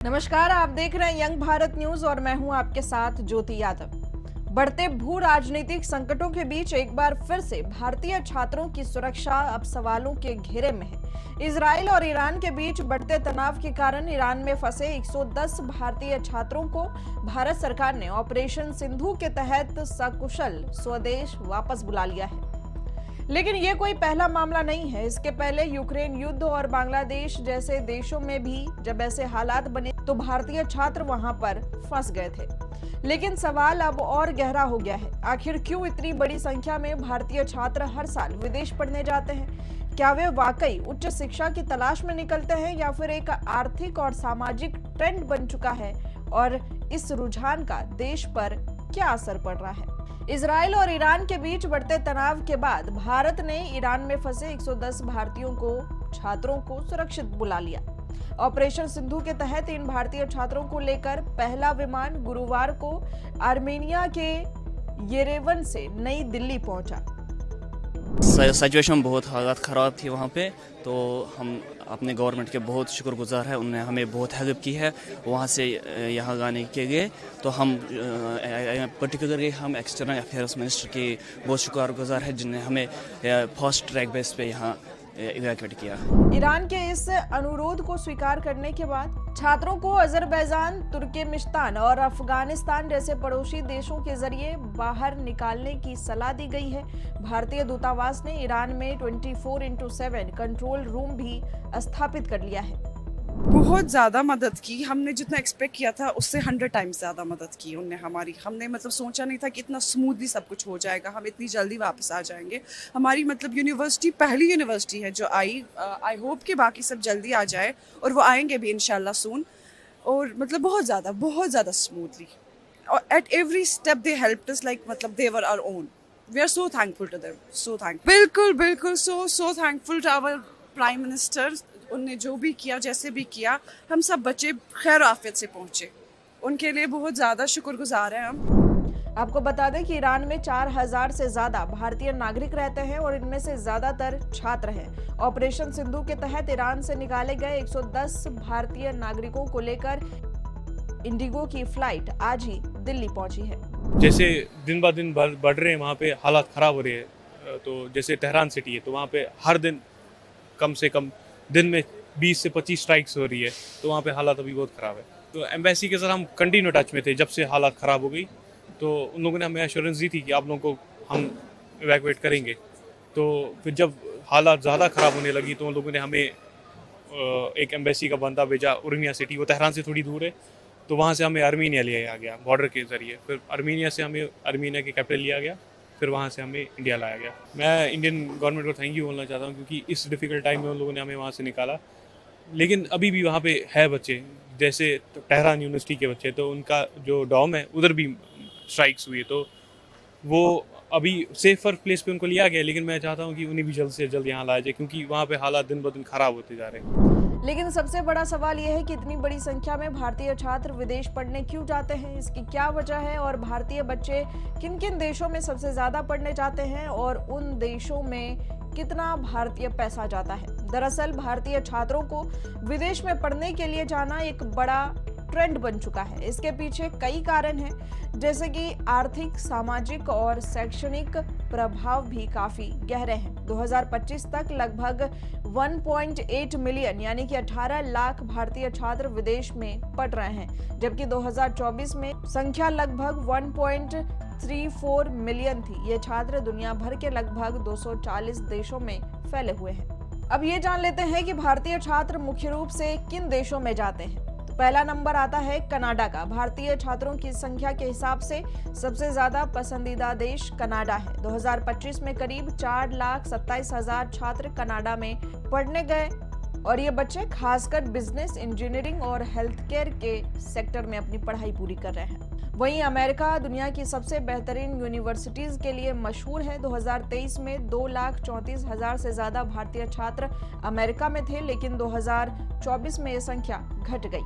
नमस्कार, आप देख रहे हैं यंग भारत न्यूज और मैं हूं आपके साथ ज्योति यादव। बढ़ते भू राजनीतिक संकटों के बीच एक बार फिर से भारतीय छात्रों की सुरक्षा अब सवालों के घेरे में है। इजराइल और ईरान के बीच बढ़ते तनाव के कारण ईरान में फंसे 110 भारतीय छात्रों को भारत सरकार ने ऑपरेशन सिंधु के तहत सकुशल स्वदेश वापस बुला लिया है। लेकिन ये कोई पहला मामला नहीं है। इसके पहले यूक्रेन युद्ध और बांग्लादेश जैसे देशों में भी जब ऐसे हालात बने तो भारतीय छात्र वहां पर फंस गए थे। लेकिन सवाल अब और गहरा हो गया है। आखिर क्यों इतनी बड़ी संख्या में भारतीय छात्र हर साल विदेश पढ़ने जाते हैं? क्या वे वाकई उच्च शिक्षा की तलाश में निकलते हैं या फिर एक आर्थिक और सामाजिक ट्रेंड बन चुका है? और इस रुझान का देश पर क्या असर पड़ रहा है? इजराइल और ईरान के बीच बढ़ते तनाव के बाद भारत ने ईरान में फंसे 110 भारतीयों को छात्रों को सुरक्षित बुला लिया। ऑपरेशन सिंधु के तहत इन भारतीय छात्रों को लेकर पहला विमान गुरुवार को आर्मेनिया के येरेवन से नई दिल्ली पहुंचा। सिचुएशन बहुत हालात ख़राब थी वहाँ पे, तो हम अपने गवर्नमेंट के बहुत शुक्रगुजार हैं। उन्होंने हमें बहुत हेल्प की है वहाँ से यहाँ आने के लिए। तो हम पर्टिकुलरली हम एक्सटर्नल अफेयर्स मिनिस्टर के बहुत शुक्रगुजार हैं जिन्हें हमें फास्ट ट्रैक बेस पे यहाँ इवैक्यूएट किया। ईरान के इस अनुरोध को स्वीकार करने के बाद छात्रों को अजरबैजान, तुर्कमेनिस्तान और अफगानिस्तान जैसे पड़ोसी देशों के जरिए बाहर निकालने की सलाह दी गई है। भारतीय दूतावास ने ईरान में 24/7 कंट्रोल रूम भी स्थापित कर लिया है। बहुत ज़्यादा मदद की। हमने जितना एक्सपेक्ट किया था उससे 100 टाइम्स ज़्यादा मदद की उनने हमारी। हमने सोचा नहीं था कि इतना स्मूथली सब कुछ हो जाएगा, हम इतनी जल्दी वापस आ जाएंगे। हमारी यूनिवर्सिटी पहली यूनिवर्सिटी है जो आई होप कि बाकी सब जल्दी आ जाए और वो आएंगे भी इंशाल्लाह सून। और बहुत ज़्यादा स्मूथली और at every step they helped us they were our own. We are so thankful to them, so thankful. बिल्कुल so thankful to our prime minister. उनने जो भी किया, जैसे भी किया, हम सब बच्चे खैर आफियत से पहुंचे। उनके लिए बहुत ज़्यादा शुक्रगुजार हैं हम। आपको बता दें कि ईरान में 4000 से ज्यादा भारतीय नागरिक रहते हैं और इनमें से ज्यादातर छात्र हैं। ऑपरेशन सिंधु के तहत ईरान से निकाले गए 110 भारतीय नागरिकों को लेकर इंडिगो की फ्लाइट आज ही दिल्ली पहुंची है। जैसे दिन ब दिन बढ़ रहे हैं वहाँ पे हालात ख़राब हो रहे हैं। तो जैसे तेहरान सिटी है तो वहाँ पे हर दिन कम से कम दिन में 20 से 25 स्ट्राइक्स हो रही है। तो वहाँ पे हालात अभी बहुत ख़राब है। तो एम्बेसी के साथ हम कंटिन्यू टच में थे जब से हालात ख़राब हो गई। तो उन लोगों ने हमें एश्योरेंस दी थी कि आप लोगों को हम इवैक्यूएट करेंगे। तो फिर जब हालात ज़्यादा ख़राब होने लगी तो उन लोगों ने हमें एक एम्बेसी का बंदा भेजा उर्मिया सिटी, वो तेहरान से थोड़ी दूर है। तो वहाँ से हमें आर्मीनिया लिया गया बॉर्डर के ज़रिए। फिर आर्मीनिया से हमें आर्मीनिया की कैपिटल लिया गया, फिर वहाँ से हमें इंडिया लाया गया। मैं इंडियन गवर्नमेंट को थैंक यू बोलना चाहता हूँ क्योंकि इस डिफ़िकल्ट टाइम में उन लोगों ने हमें वहाँ से निकाला। लेकिन अभी भी वहाँ पे है बच्चे, जैसे तेहरान यूनिवर्सिटी के बच्चे, तो उनका जो डॉम है उधर भी स्ट्राइक्स हुई। तो वो अभी सेफर प्लेस पे उनको लिया गया, लेकिन मैं चाहता हूँ कि उन्हें भी जल्द से जल्द यहाँ लाया जाए क्योंकि वहाँ पे हालात दिन ब दिन ख़राब होते जा रहे हैं। लेकिन सबसे बड़ा सवाल यह है कि इतनी बड़ी संख्या में भारतीय छात्र विदेश पढ़ने क्यों जाते हैं, इसकी क्या वजह है और भारतीय बच्चे किन किन देशों में सबसे ज्यादा पढ़ने जाते हैं और उन देशों में कितना भारतीय पैसा जाता है। दरअसल भारतीय छात्रों को विदेश में पढ़ने के लिए जाना एक बड़ा ट्रेंड बन चुका है। इसके पीछे कई कारण हैं, जैसे कि आर्थिक, सामाजिक और शैक्षणिक प्रभाव भी काफी गहरे हैं। 2025 तक लगभग 1.8 मिलियन यानी कि 18 लाख भारतीय छात्र विदेश में पढ़ रहे हैं, जबकि 2024 में संख्या लगभग 1.34 मिलियन थी। ये छात्र दुनिया भर के लगभग 240 देशों में फैले हुए हैं। अब ये जान लेते हैं कि भारतीय छात्र मुख्य रूप से किन देशों में जाते हैं। पहला नंबर आता है कनाडा का। भारतीय छात्रों की संख्या के हिसाब से सबसे ज्यादा पसंदीदा देश कनाडा है। 2025 में करीब 4,27,000 छात्र कनाडा में पढ़ने गए और ये बच्चे खासकर बिजनेस, इंजीनियरिंग और हेल्थ केयर के सेक्टर में अपनी पढ़ाई पूरी कर रहे हैं। वहीं अमेरिका दुनिया की सबसे बेहतरीन यूनिवर्सिटीज के लिए मशहूर है। 2023 में 2,34,000 से ज्यादा भारतीय छात्र अमेरिका में थे, लेकिन 2024 में ये संख्या घट गई।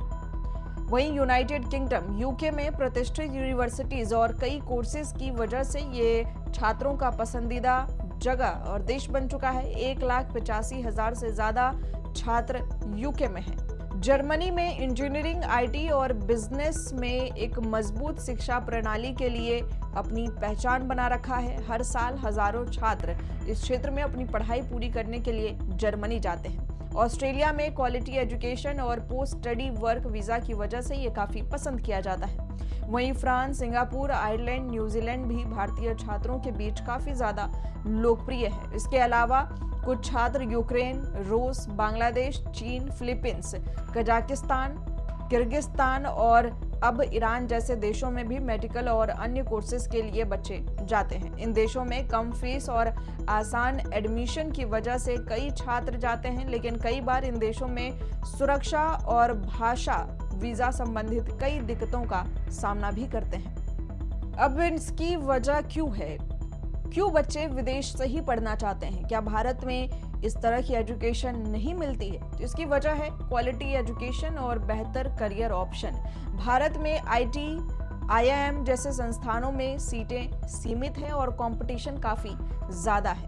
वहीं यूनाइटेड किंगडम यूके में प्रतिष्ठित यूनिवर्सिटीज और कई कोर्सेज की वजह से ये छात्रों का पसंदीदा जगह और देश बन चुका है। 1,85,000 से ज्यादा छात्र यूके में हैं। जर्मनी में इंजीनियरिंग, आईटी और बिजनेस में एक मजबूत शिक्षा प्रणाली के लिए अपनी पहचान बना रखा है। हर साल हजारों छात्र इस क्षेत्र में अपनी पढ़ाई पूरी करने के लिए जर्मनी जाते हैं। ऑस्ट्रेलिया में क्वालिटी एजुकेशन और पोस्ट स्टडी वर्क वीजा की वजह से ये काफी पसंद किया जाता है। वहीं फ्रांस, सिंगापुर, आयरलैंड, न्यूजीलैंड भी भारतीय छात्रों के बीच काफी ज्यादा लोकप्रिय है। इसके अलावा कुछ छात्र यूक्रेन, रूस, बांग्लादेश, चीन, फिलीपींस, कजाकिस्तान, किर्गिस्तान और अब ईरान जैसे देशों में भी मेडिकल और अन्य कोर्सेज के लिए बच्चे जाते हैं। इन देशों में कम फीस और आसान एडमिशन की वजह से कई छात्र जाते हैं, लेकिन कई बार इन देशों में सुरक्षा और भाषा वीजा संबंधित कई दिक्कतों का सामना भी करते हैं। अब इसकी वजह क्यों है? क्यों बच्चे विदेश से ही पढ़ना चाहते हैं? क्या भारत में इस तरह की एजुकेशन नहीं मिलती है? तो इसकी वजह है क्वालिटी एजुकेशन और बेहतर करियर ऑप्शन। भारत में आईटी, आईआईएम जैसे संस्थानों में सीटें सीमित हैं और कंपटीशन काफी ज्यादा है।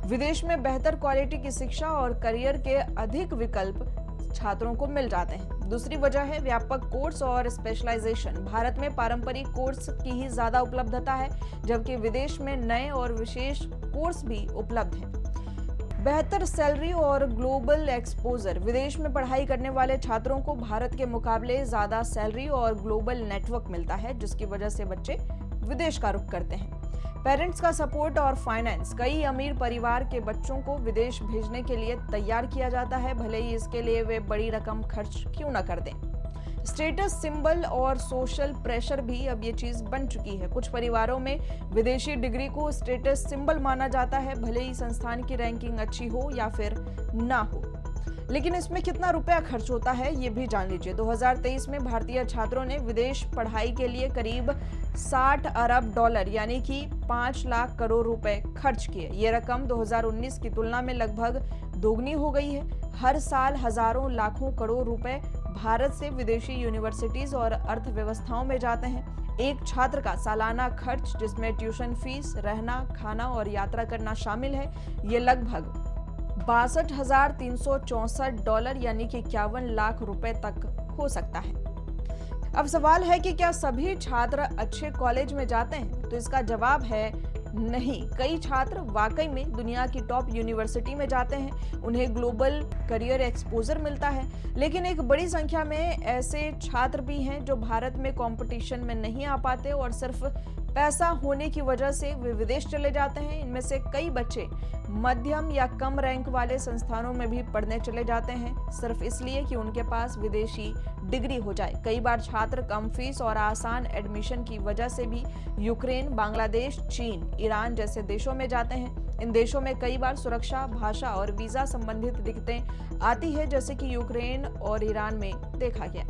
विदेश में बेहतर क्वालिटी की शिक्षा और करियर के अधिक विकल्प छात्रों को मिल जाते हैं। दूसरी वजह है व्यापक कोर्स और स्पेशलाइजेशन। भारत में पारंपरिक कोर्स की ही ज्यादा उपलब्धता है, जबकि विदेश में नए और विशेष कोर्स भी उपलब्ध हैं। बेहतर सैलरी और ग्लोबल एक्सपोजर। विदेश में पढ़ाई करने वाले छात्रों को भारत के मुकाबले ज्यादा सैलरी और ग्लोबल नेटवर्क मिलता है, जिसकी वजह से बच्चे विदेश का रुख करते हैं। पेरेंट्स का सपोर्ट और फाइनेंस। कई अमीर परिवार के बच्चों को विदेश भेजने के लिए तैयार किया जाता है, भले ही इसके लिए वे बड़ी रकम खर्च क्यों न कर दें। स्टेटस सिंबल और सोशल प्रेशर भी अब ये चीज बन चुकी है। कुछ परिवारों में विदेशी डिग्री को स्टेटस सिंबल माना जाता है, भले ही संस्थान की रैंकिंग अच्छी हो या फिर ना हो। लेकिन इसमें कितना रुपया खर्च होता है ये भी जान लीजिए। 2023 में भारतीय छात्रों ने विदेश पढ़ाई के लिए करीब 60 अरब डॉलर यानी कि 5 लाख करोड़ रुपए खर्च किए। ये रकम 2019 की तुलना में लगभग दोगुनी हो गई है। हर साल हजारों लाखों करोड़ रुपए भारत से विदेशी यूनिवर्सिटीज और अर्थव्यवस्थाओं में जाते हैं। एक छात्र का सालाना खर्च, जिसमें ट्यूशन फीस, रहना, खाना और यात्रा करना शामिल है, ये लगभग 62,364 डॉलर यानी कि 51 लाख रुपए तक हो सकता है। अब सवाल है कि क्या सभी छात्र अच्छे कॉलेज में जाते हैं? तो इसका जवाब है नहीं। कई छात्र वाकई में दुनिया की टॉप यूनिवर्सिटी में जाते हैं, उन्हें ग्लोबल करियर एक्सपोजर मिलता है, लेकिन एक बड़ी संख्या में ऐसे छात्र भी हैं जो भारत में कंपटीशन में नहीं आ पाते और सिर्फ पैसा होने की वजह से वे विदेश चले जाते हैं। इनमें से कई बच्चे मध्यम या कम रैंक वाले संस्थानों में भी पढ़ने चले जाते हैं, सिर्फ इसलिए कि उनके पास विदेशी डिग्री हो जाए। कई बार छात्र कम फीस और आसान एडमिशन की वजह से भी यूक्रेन, बांग्लादेश, चीन, ईरान जैसे देशों में जाते हैं। इन देशों में कई बार सुरक्षा, भाषा और वीजा संबंधित दिक्कतें आती है, जैसे कि यूक्रेन और ईरान में देखा गया।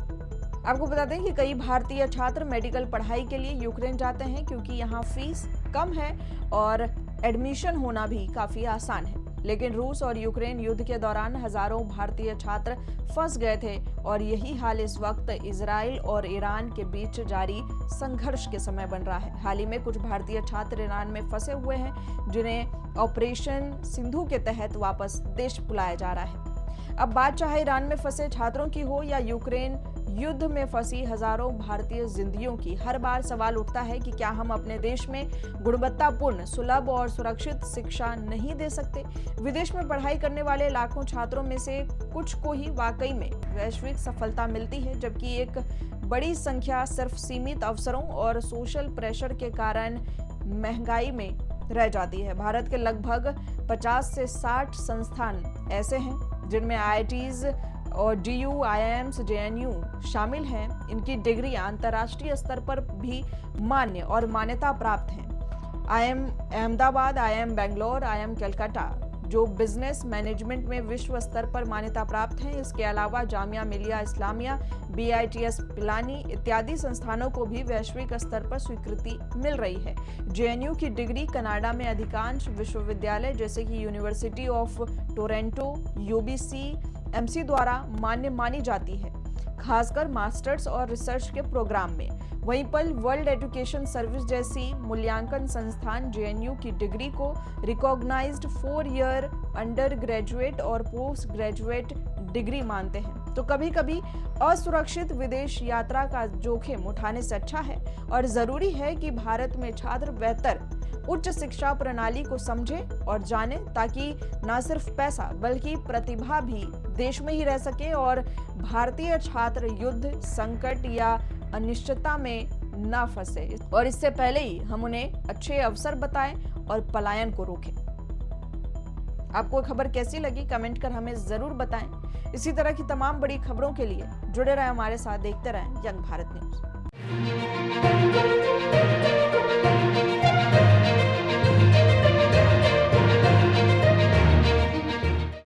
आपको बता दें कि कई भारतीय छात्र मेडिकल पढ़ाई के लिए यूक्रेन जाते हैं, क्योंकि यहाँ फीस कम है और एडमिशन होना भी काफी आसान है। लेकिन रूस और यूक्रेन युद्ध के दौरान हजारों भारतीय छात्र फंस गए थे और यही हाल इस वक्त इजराइल और ईरान के बीच जारी संघर्ष के समय बन रहा है। हाल ही में कुछ भारतीय छात्र ईरान में फंसे हुए हैं, जिन्हें ऑपरेशन सिंधु के तहत वापस देश बुलाया जा रहा है। अब बात चाहे ईरान में फंसे छात्रों की हो या यूक्रेन युद्ध में फंसी हजारों भारतीय जिंदगियों की, हर बार सवाल उठता है कि क्या हम अपने देश में गुणवत्तापूर्ण, सुलभ और सुरक्षित शिक्षा नहीं दे सकते? विदेश में पढ़ाई करने वाले लाखों छात्रों में से कुछ को ही वाकई में वैश्विक सफलता मिलती है, जबकि एक बड़ी संख्या सिर्फ सीमित अवसरों और सोशल प्रेशर के कारण महंगाई में रह जाती है। भारत के लगभग 50 से 60 संस्थान ऐसे हैं जिनमें आईआईटीज और डीयू, आईआईएम्स, जेएनयू शामिल हैं। इनकी डिग्रियां अंतर्राष्ट्रीय स्तर पर भी मान्य और मान्यता प्राप्त हैं। IIM Ahmedabad, IIM Bangalore, IIM Calcutta जो बिजनेस मैनेजमेंट में विश्व स्तर पर मान्यता प्राप्त हैं। इसके अलावा जामिया मिलिया इस्लामिया, बीआईटीएस पिलानी इत्यादि संस्थानों को भी वैश्विक स्तर पर स्वीकृति मिल रही है। जेएनयू की डिग्री कनाडा में अधिकांश विश्वविद्यालय जैसे कि university of Toronto, UBC, MC द्वारा मान्य मानी जाती है, खासकर मास्टर्स और रिसर्च के प्रोग्राम में। वहीं पर वर्ल्ड एजुकेशन सर्विस जैसी मूल्यांकन संस्थान जेएनयू की डिग्री को रिकॉग्नाइज्ड 4 ईयर अंडर ग्रेजुएट और पोस्ट ग्रेजुएट डिग्री मानते हैं। तो कभी कभी असुरक्षित विदेश यात्रा का जोखिम उठाने से अच्छा है और जरूरी है कि भारत में छात्र बेहतर उच्च शिक्षा प्रणाली को समझे और जाने, ताकि न सिर्फ पैसा बल्कि प्रतिभा भी देश में ही रह सके और भारतीय छात्र युद्ध, संकट या अनिश्चितता में न फंसे। और इससे पहले ही हम उन्हें अच्छे अवसर बताएं और पलायन को रोकें। आपको खबर कैसी लगी कमेंट कर हमें जरूर बताएं। इसी तरह की तमाम बड़ी खबरों के लिए जुड़े रहें हमारे साथ, देखते रहें यंग भारत न्यूज।